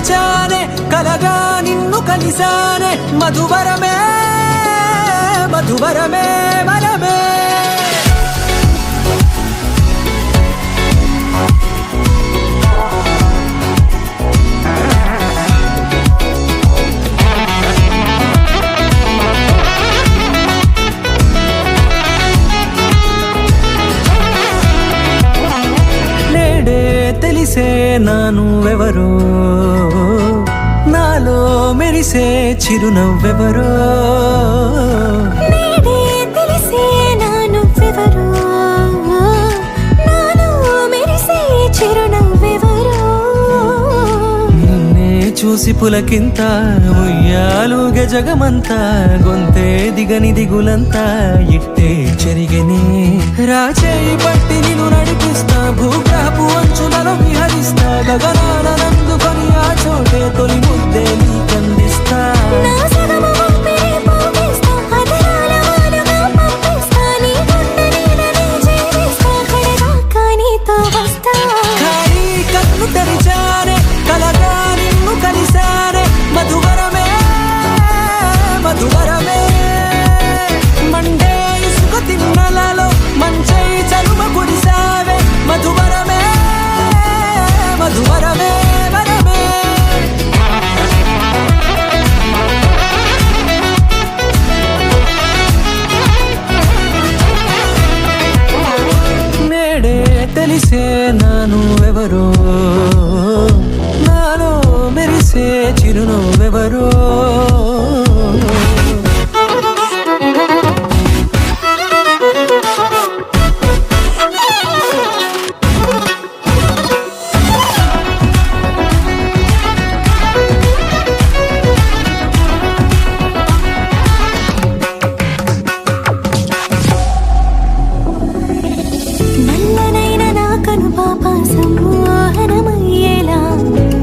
మరిచానే కలగా నిన్ను కలిసానే మధువరమే మధువరమే వరమే తెలిసే నానువెవరో నాలో మెరిసే చిరునవ్వెవరో నేడే తెలిసే నానువెవరో నాలో మెరిసే చిరునవ్వెవరో నిన్నే చూసి పులకింత ఉయ్యాలుగే జగమంతా గొంతే దిగని దిగులంతా ఇట్టే చెరిగని రాచేయి పట్టి నిన్ను నడిపిస్తా భూగ్రహపు అంచులలో విహరిస్తా గగనాల నందుకొని ఆ చోటే తొలి ముద్దే నీకందిస్తా నా సగమ ఊపిరి పోగిస్తా అదరాల వానగా పంపిస్తా నీ గుండె నీడనే చేరిస్తా కడదాకా నీతో వస్తా ఖాళీ కన్ను తెరిచానే కలగా నిన్ను కలిసానే మధువరమే మధువరమే మండే ఇసుక తిన్నలలో మంచై చలుమ కురిసావే మధువరమే మధువరమే వరమే నేడే తెలిసే నానువెవరో నాలో మెరిసే చిరునవ్వెవరో నల్లనైన నా కనుపాప సమ్మోహనమయ్యేలా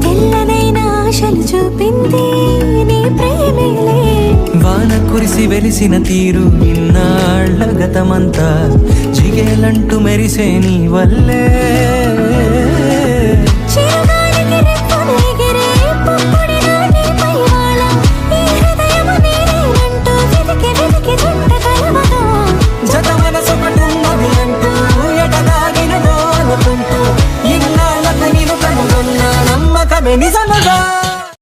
తెల్లనైన ఆశలు చూపింది నీ ప్రేమేలే వాన కురిసి వెలిసిన తీరు ఇన్నాళ్ళ గతమంతా జిగేలంటూ మెరిసే నీ వల్లే